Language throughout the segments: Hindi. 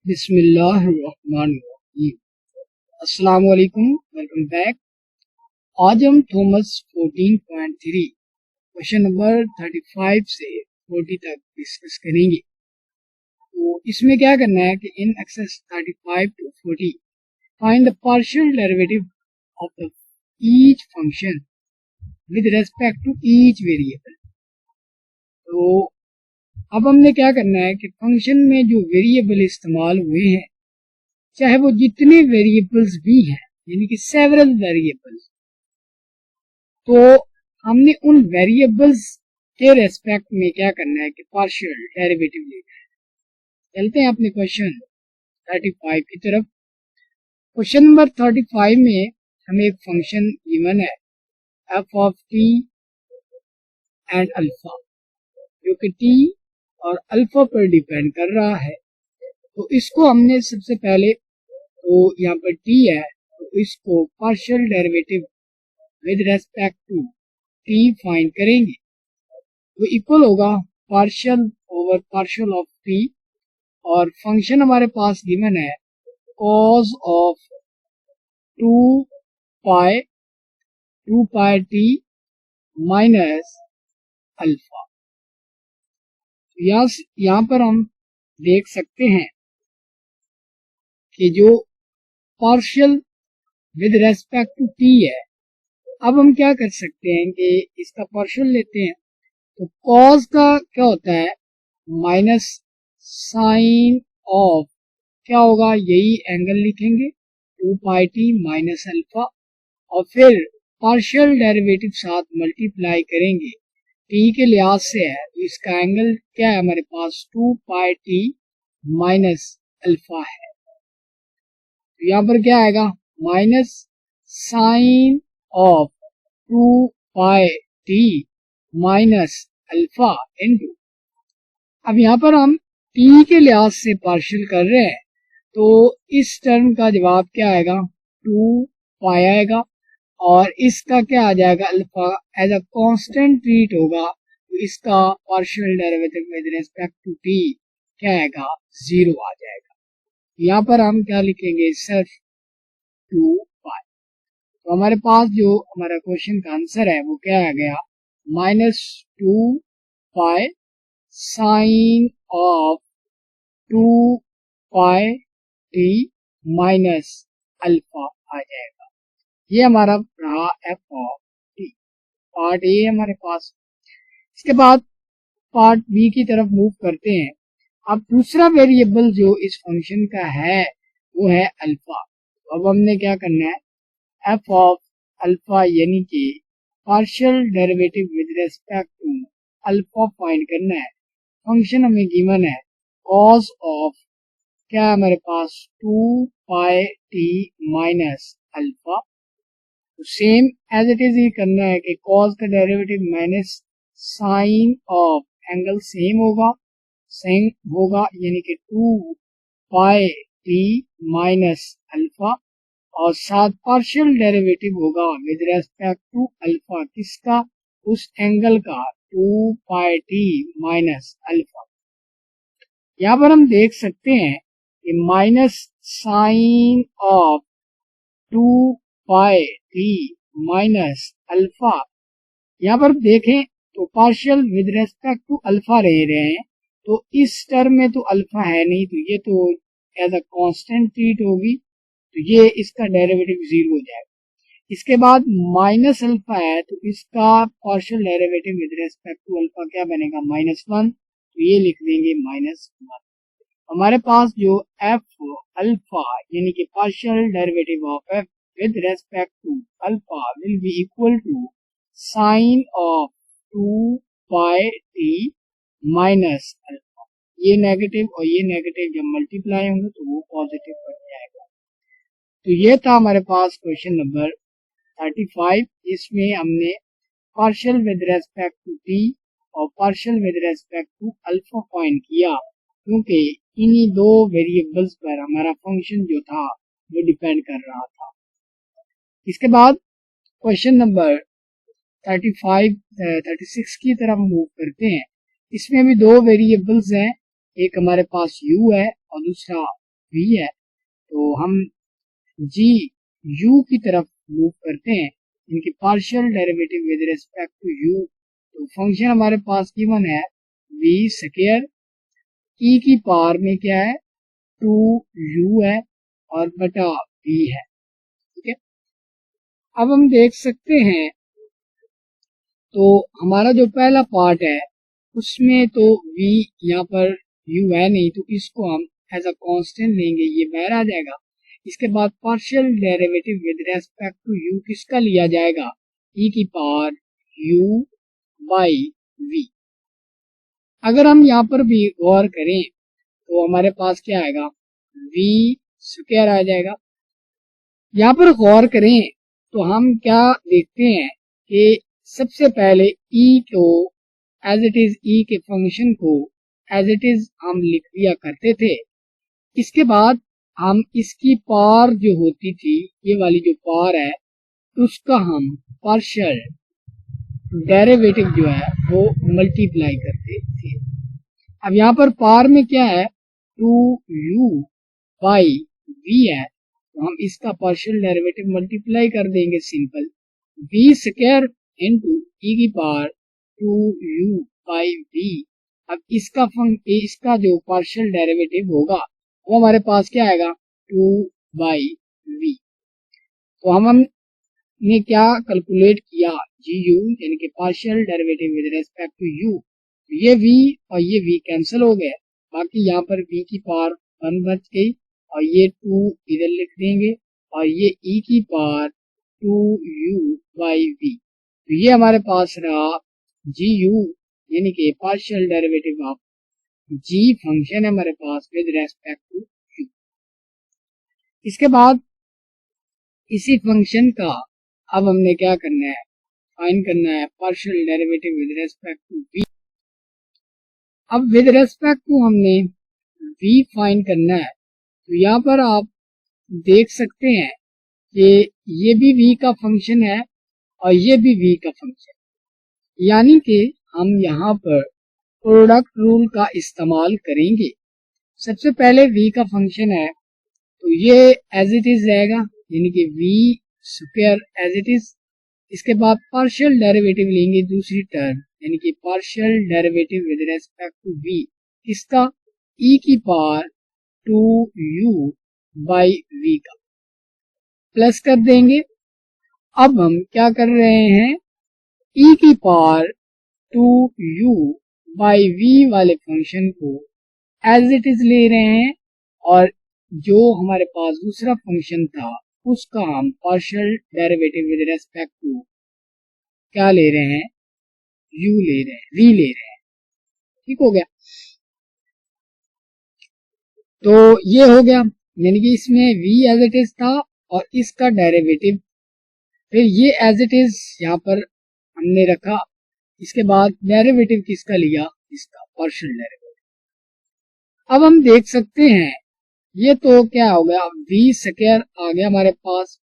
बिस्मिल्लाहिर्रहमानिर्रहीम। अस्सलाम वालेकुम, वेलकम बैक। आज हम थॉमस 14.3 क्वेश्चन नंबर 35 से 40 तक डिस्कस करेंगे। तो इसमें क्या करना है कि इन exercise 35 to 40 find the partial derivative of the each function with respect to each variable. तो अब हमने क्या करना है कि फंक्शन में जो वेरिएबल इस्तेमाल हुए हैं, चाहे वो जितने वेरिएबल्स भी हैं, यानी कि सेवरल वेरिएबल्स, तो हमने उन वेरिएबल्स के रेस्पेक्ट में क्या करना है कि पार्शियल डेरिवेटिव लेना है। चलते हैं अपने क्वेश्चन 35 की तरफ। क्वेश्चन नंबर 35 में हमें एक फंक्शन गिवन है F of T and alpha, जो कि टी और अल्फा पर डिपेंड कर रहा है। तो इसको हमने सबसे पहले, तो यहाँ पर टी है तो इसको partial derivative with respect to t find करेंगे। तो इक्वल होगा partial over partial of t, और फंक्शन हमारे पास गिवन है cos of 2 pi T minus alpha. यहाँ पर हम देख सकते हैं कि जो partial with respect to t है, अब हम क्या कर सकते हैं कि इसका पार्शियल लेते हैं। तो कॉस का क्या होता है, माइनस साइन ऑफ क्या होगा, यही एंगल लिखेंगे 2 पाई टी माइनस अल्फा, और फिर पार्शियल डेरिवेटिव साथ मल्टीप्लाई करेंगे। टी के लिहाज से है तो इसका एंगल क्या है हमारे पास 2 पाई टी माइनस अल्फा है। तो यहाँ पर क्या आएगा, minus sine of 2 pi T minus alpha into, अब यहाँ पर हम टी के लिहाज से पार्शियल कर रहे हैं, तो इस टर्म का जवाब क्या आएगा 2 पाई आएगा, और इसका क्या आ जाएगा alpha as a constant treat होगा, तो इसका partial derivative with respect to t क्या आएगा 0 आ जाएगा। यहाँ पर हम क्या लिखेंगे, सिर्फ 2 पाई। तो हमारे पास जो हमारा क्वेश्चन का आंसर है वो क्या आ गया, -2 pi sine of 2 pi T minus alpha आ जाएगा। ये हमारा रहा F of T. Part A है हमारे पास। इसके बाद पार्ट बी की तरफ मूव करते हैं। अब दूसरा वेरिएबल जो इस फंक्शन का है वो है अल्फा। अब हमने क्या करना है, एफ ऑफ अल्फा यानी कि partial derivative with respect to alpha find करना है। फंक्शन हमें गिवन है कॉस ऑफ क्या है हमारे पास 2 पाई टी माइनस अल्फा। तो सेम एज इट इज ये करना है कि कॉस का derivative minus sine of angle same होगा यानी कि 2 पाई टी माइनस अल्फा, और साथ पार्शियल डेरिवेटिव होगा विद रेस्पेक्ट टू अल्फा, किसका, उस एंगल का 2 पाई टी माइनस अल्फा। यहाँ पर हम देख सकते हैं कि minus sine of 2 pi T minus alpha, यहाँ पर देखें तो partial with respect to alpha रहे हैं, तो इस टर्म में तो अल्फा है नहीं, तो ये तो एज अ कांस्टेंट ट्रीट होगी, तो ये इसका डेरिवेटिव 0 हो जाएगा। इसके बाद माइनस अल्फा है तो इसका partial derivative with respect to alpha क्या बनेगा -1, तो ये लिख देंगे -1। हमारे पास जो एफ अल्फा यानी कि partial derivative of f with respect to alpha will be equal to sine of 2 pi T minus alpha. ये नेगेटिव और ये नेगेटिव जब मल्टीप्लाई होंगे तो वो पॉजिटिव बन जाएगा। तो ये था हमारे पास क्वेश्चन नंबर 35। इसमें हमने partial with respect to T और partial with respect to alpha find किया, क्योंकि इन्हीं दो वेरिएबल्स पर हमारा फंक्शन जो था वो डिपेंड कर रहा था। इसके बाद क्वेश्चन नंबर 36 की तरफ मूव करते हैं। इसमें भी दो वेरिएबल्स हैं, एक हमारे पास u है और दूसरा v है, तो हम जी u की तरफ मूव करते हैं, इनकी partial derivative with respect to u। तो फंक्शन हमारे पास गिवन है v स्क्वायर, e की पावर में क्या है 2u है और बटा v है। ठीक है, अब हम देख सकते हैं तो हमारा जो पहला पार्ट है उसमें तो v यहाँ पर u है नहीं, तो इसको हम एज अ कांस्टेंट लेंगे, ये बाहर आ जाएगा। इसके बाद partial derivative with respect to u किसका लिया जाएगा, e की पावर u बाई v। अगर हम यहाँ पर भी गौर करें तो हमारे पास क्या आएगा, v स्क्वायर आ जाएगा। यहाँ पर गौर करें तो हम क्या देखते हैं कि सबसे पहले e को एज इट इज, e के फंक्शन को एज इट इज हम लिख दिया करते थे। इसके बाद हम इसकी पावर जो होती थी, ये वाली जो पावर है, उसका हम पार्शियल डेरिवेटिव जो है वो मल्टीप्लाई करते थे। अब यहाँ पर पावर में क्या है 2u बाई v है, तो हम इसका पार्शियल डेरिवेटिव मल्टीप्लाई कर देंगे, simple v square into e की पावर 2u बाई v। अब इसका जो पार्शियल डेरिवेटिव होगा वो हमारे पास क्या आएगा 2 बाई v। तो हमने क्या कैलकुलेट किया, जी यू यानी कि partial derivative with respect to u। ये v और ये v कैंसिल हो गए, बाकी यहाँ पर v की पावर 1 बच गई और ये 2 इधर लिख देंगे और ये e की पावर 2u बाई v। तो ये हमारे पास रहा जी यू यानी कि partial derivative of g function है हमारे पास विद रेस्पेक्ट टू यू। इसके बाद इसी फंक्शन का अब हमने क्या करना है, फाइंड करना है partial derivative with respect to v। अब विद रेस्पेक्ट टू हमने v फाइंड करना है, तो यहाँ पर आप देख सकते हैं कि ये भी v का फंक्शन है और ये भी v का फंक्शन, यानी कि हम यहाँ पर प्रोडक्ट रूल का इस्तेमाल करेंगे। सबसे पहले v का फंक्शन है तो ये एज इट इज रहेगा, यानी कि v square as it is. इसके बाद पार्शियल डेरिवेटिव लेंगे दूसरी टर्म, यानी कि partial derivative with respect to v, इसका e की पावर 2u बाई v का प्लस कर देंगे। अब हम क्या कर रहे हैं, e की पावर 2u बाई v वाले फंक्शन को एज इट इज ले रहे हैं और जो हमारे पास दूसरा फंक्शन था उसका हम partial derivative with respect to क्या ले रहे हैं, u ले रहे हैं, v ले रहे हैं। ठीक हो गया, तो ये हो गया, यानी कि इसमें v एज इट इज था और इसका डेरिवेटिव, फिर ये एज इट इज यहाँ पर हमने रखा। इसके बाद डेरिवेटिव किसका लिया, इसका पार्शियल डेरिवेटिव। अब हम देख सकते हैं ये तो क्या हो गया, v स्क्वायर आ गया हमारे पास,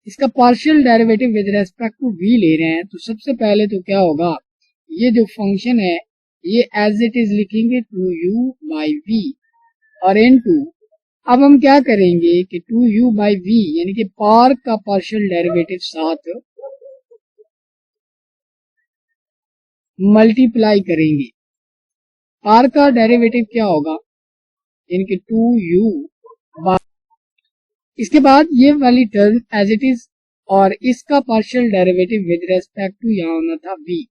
इसका partial derivative with respect to v ले रहे हैं। तो सबसे पहले तो क्या होगा, ये जो फंक्शन है ये एज इट इज लिखेंगे 2u बाई v और इनटू, अब हम क्या करेंगे कि 2u बाई v यानी कि पावर का पार्शियल डेरिवेटिव साथ मल्टीप्लाई करेंगे। पावर का डेरिवेटिव क्या होगा, यानी कि 2u बाई, इसके बाद ये वाली टर्म एज इट इज और इसका partial derivative with respect to यहाँ होना था v।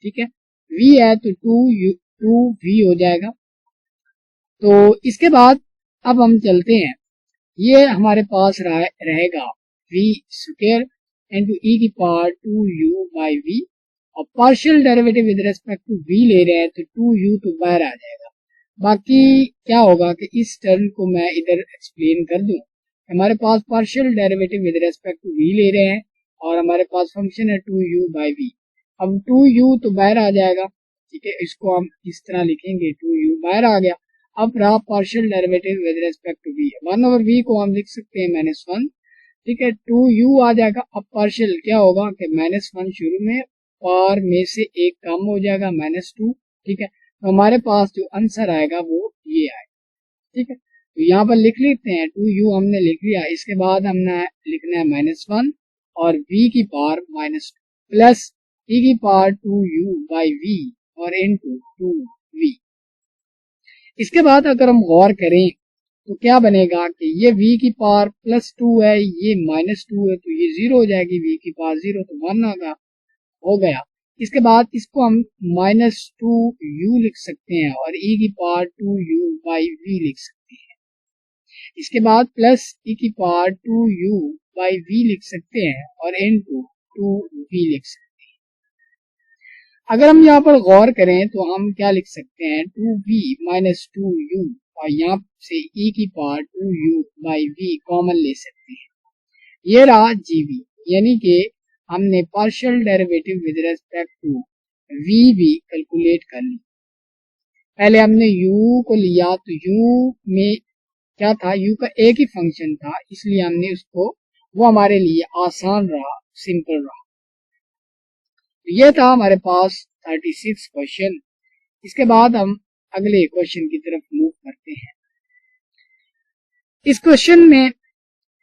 ठीक है, v है तो 2v हो जाएगा। तो इसके बाद अब हम चलते हैं, ये हमारे पास रहेगा v स्क्वायर इंटू e की पावर 2u बाई v और partial derivative with respect to v ले रहे हैं तो 2u तो बाहर आ जाएगा। बाकी क्या होगा कि इस टर्म को मैं इधर एक्सप्लेन कर दूं, हमारे पास partial derivative with respect to v ले रहे हैं और हमारे पास फंक्शन है 2u बाई v। अब 2u तो बाहर आ जाएगा, ठीक है, इसको हम इस तरह लिखेंगे 2u बाहर आ गया। अब रहा partial derivative with respect to v, 1/v को हम लिख सकते हैं -1, ठीक है, 2u आ जाएगा। अब पार्शियल क्या होगा कि -1 शुरू में पावर में से एक कम हो जाएगा -2, ठीक है, तो हमारे पास जो आंसर आएगा वो ये आएगा। ठीक है, तो यहाँ पर लिख लेते हैं 2u हमने लिख लिया। इसके बाद हमने लिखना है -1 और v की पावर -2 प्लस e की पावर 2u बाई v और इनटू 2v। इसके बाद अगर हम गौर करें तो क्या बनेगा कि ये v की पावर +2 है, ये -2 है, तो ये 0 हो जाएगी। v की पावर 0 तो 1 होगा, हो गया। इसके बाद इसको हम -2u लिख सकते हैं और e की पावर 2u बाई v लिख सकते हैं। इसके बाद प्लस e की पावर 2u बाई v लिख सकते हैं और इनटू 2v लिख सकते हैं। अगर हम यहाँ पर गौर करें तो हम क्या लिख सकते हैं 2v माइनस 2u और यहाँ से e की power 2u by v common ले सकते हैं। ये रहा gv, यानी कि हमने partial derivative with respect to v भी कैलकुलेट कर ली। पहले हमने u को लिया तो u में क्या था, u का एक ही फंक्शन था, इसलिए हमने उसको, वो हमारे लिए आसान रहा, सिंपल रहा। ये था हमारे पास 36 क्वेश्चन। इसके बाद हम अगले क्वेश्चन की तरफ मूव करते हैं। इस क्वेश्चन में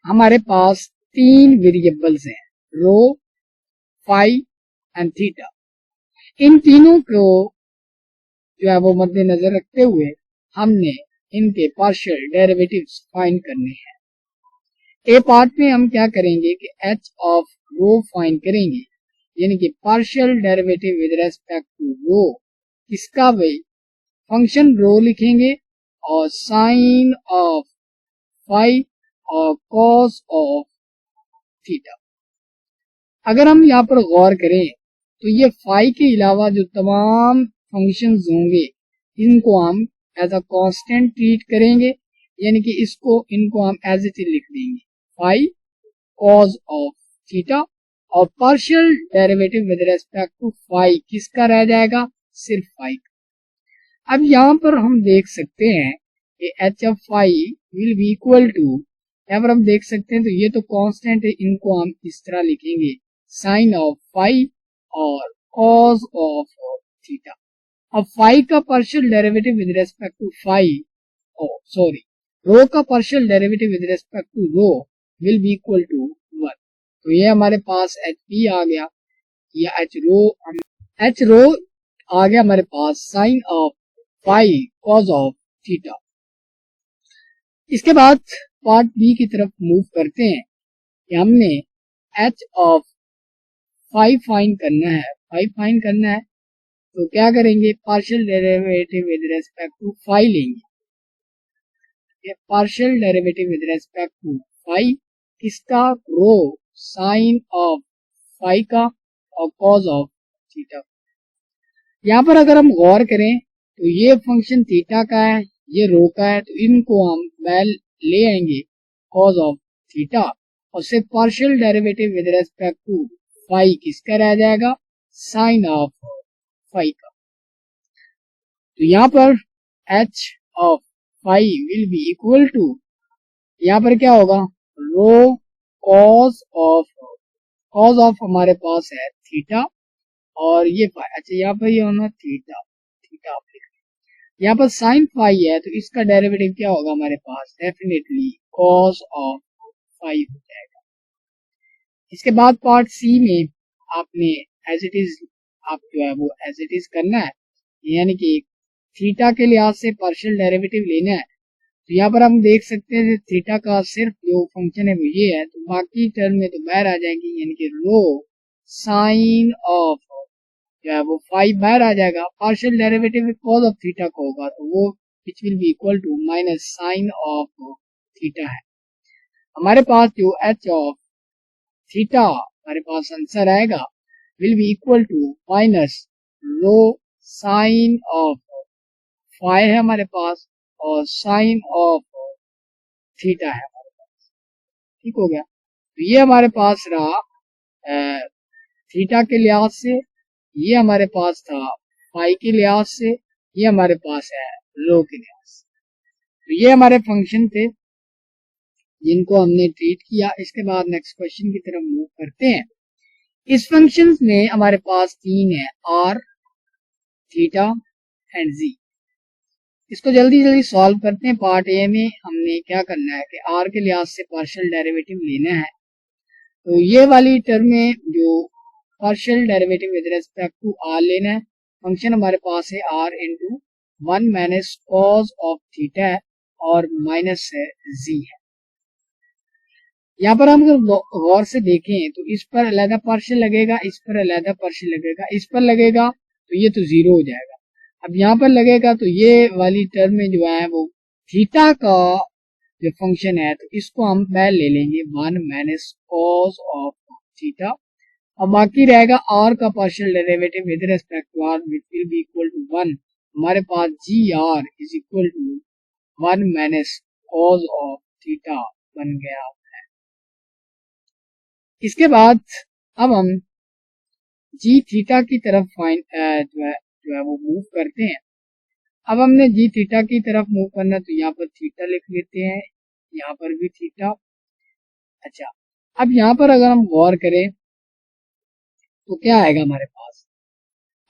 हमारे पास 3 वेरिएबल्स हैं, रो, फाई एंड थीटा। इन तीनों को जो है वो मद्देनजर रखते हुए हमने इनके पार्शियल डेरिवेटिव्स फाइंड करने हैं। ए पार्ट में हम क्या करेंगे कि एच ऑफ रो फाइंड करेंगे, यानी कि partial derivative with respect to rho, इसका वही फंक्शन रो लिखेंगे और साइन ऑफ फाई और कॉस ऑफ थीटा। अगर हम यहाँ पर गौर करें तो ये फाई के अलावा जो तमाम फंक्शंस होंगे इनको हम एज अ कांस्टेंट ट्रीट करेंगे, यानी कि इनको हम एज इट इज लिख देंगे, फाई कॉस ऑफ थीटा। और partial derivative with respect to phi किसका रह जाएगा, सिर्फ फाई का। अब यहाँ पर हम देख सकते हैं कि h of phi will be equal to, यहाँ पर हम देख सकते हैं तो ये तो कांस्टेंट है, इनको हम इस तरह लिखेंगे साइन ऑफ फाई और कॉस ऑफ थीटा। अब फाई का partial derivative with respect to phi, rho का partial derivative with respect to rho will be equal to 1। तो ये हमारे पास एच पी आ गया, या एच रो आ गया हमारे पास sine of phi cos of theta. इसके बाद पार्ट बी की तरफ मूव करते हैं कि हमने एच ऑफ फाई फाइंड करना है, तो क्या करेंगे, partial derivative with respect to phi लेंगे। Partial derivative with respect to phi किसका, रो साइन ऑफ फाई का और कॉस ऑफ थीटा। यहाँ पर अगर हम गौर करें तो ये फंक्शन थीटा का है, ये रो का है, तो इनको हम ले आएंगे कॉस ऑफ थीटा और सिर्फ partial derivative with respect to phi किसका रह जाएगा, साइन ऑफ फाई का। तो यहाँ पर h of phi will be equal to, यहाँ पर क्या होगा, रो कॉस ऑफ हमारे पास है थीटा और ये फाई, अच्छा यहाँ पर ये होना थीटा आप लिख रहे, यहाँ पर साइन फाई है तो इसका डेरिवेटिव क्या होगा हमारे पास, डेफिनेटली कॉस ऑफ फाई हो जाएगा। इसके बाद पार्ट सी में आपने एज इट इज, आप जो है वो एज इट इज करना है, यानी कि थीटा के लिहाज से पार्शियल डेरिवेटिव लेना है। तो यहाँ पर हम देख सकते हैं थीटा का सिर्फ जो फंक्शन है वो ये है, तो बाकी टर्म में तो बाहर आ जाएंगी, यानी कि रो साइन ऑफ जो है वो फाई बाहर आ जाएगा। Partial derivative cos of theta का होगा तो वो which will be equal to minus sine of theta है। हमारे पास जो एच ऑफ थीटा हमारे पास आंसर आएगा will be equal to minus rho sine of phi है हमारे पास और साइन ऑफ थीटा है हमारे पास। ठीक हो गया, तो ये हमारे पास रहा थीटा के लिहाज से, ये हमारे पास था फाई के लिहाज से, ये हमारे पास है रो के लिहाज से। तो ये हमारे फंक्शन थे जिनको हमने ट्रीट किया। इसके बाद नेक्स्ट क्वेश्चन की तरफ मूव करते हैं। इस फंक्शन में हमारे पास 3 है, आर, थीटा एंड जी। इसको जल्दी जल्दी सॉल्व करते हैं। पार्ट ए में हमने क्या करना है कि आर के लिहाज से पार्शियल डेरिवेटिव लेना है। तो ये वाली टर्म में जो partial derivative with respect to r लेना है, फंक्शन हमारे पास है r into 1 minus cos of theta है और माइनस है जी है। यहाँ पर हम अगर गौर से देखें तो इस पर अलहदा पार्शियल लगेगा, इस पर अलहदा पार्शियल लगेगा, इस पर लगेगा तो ये तो जीरो हो जाएगा। अब यहाँ पर लगेगा तो ये वाली टर्म में जो है वो थीटा का जो फंक्शन है तो इसको हम पहले ले लेंगे 1 माइनस कॉस ऑफ थीटा और बाकी रहेगा आर का partial derivative with respect to R which will be equal to 1। हमारे पास G R is equal to 1 minus cos of theta बन गया। इसके बाद अब हम जी थीटा की तरफ जो है वो मूव करते हैं। अब हमने जी थीटा की तरफ मूव करना तो यहाँ पर थीटा लिख लेते हैं, यहाँ पर भी थीटा। अच्छा, अब यहाँ पर अगर हम गौर करें तो क्या आएगा हमारे पास।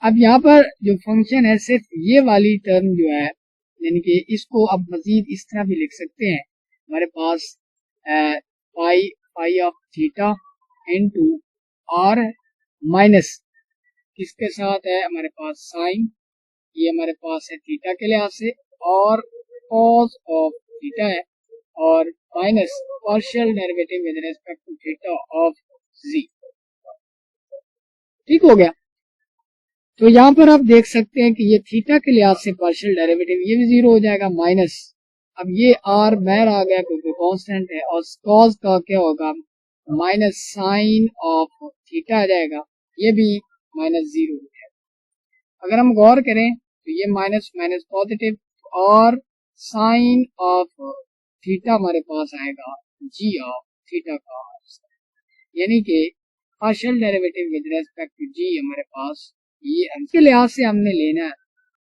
अब यहाँ पर जो फंक्शन है सिर्फ ये वाली टर्म जो है, यानी कि इसको अब मजीद इस तरह भी लिख सकते हैं। हमारे पास pi of theta into R minus किसके साथ है हमारे पास साइन, ये हमारे पास है थीटा के लिहाज से, और कॉस ऑफ थीटा है और minus partial derivative with respect to theta of G. ठीक हो गया। तो यहाँ पर आप देख सकते हैं कि ये थीटा के लिहाज से पार्शियल डेरिवेटिव ये भी जीरो हो जाएगा माइनस, अब ये आर बाहर आ गया क्योंकि कांस्टेंट है, और कॉस का क्या होगा माइनस साइन ऑफ थीटा आ जाएगा, ये भी माइनस जीरो हो जाएगा। अगर हम गौर करें तो ये माइनस माइनस पॉजिटिव और साइन ऑफ थीटा हमारे पास आएगा जी ऑफ थीटा का, यानी कि partial derivative with respect to G हमारे पास ये के लिहाज से हमने लेना है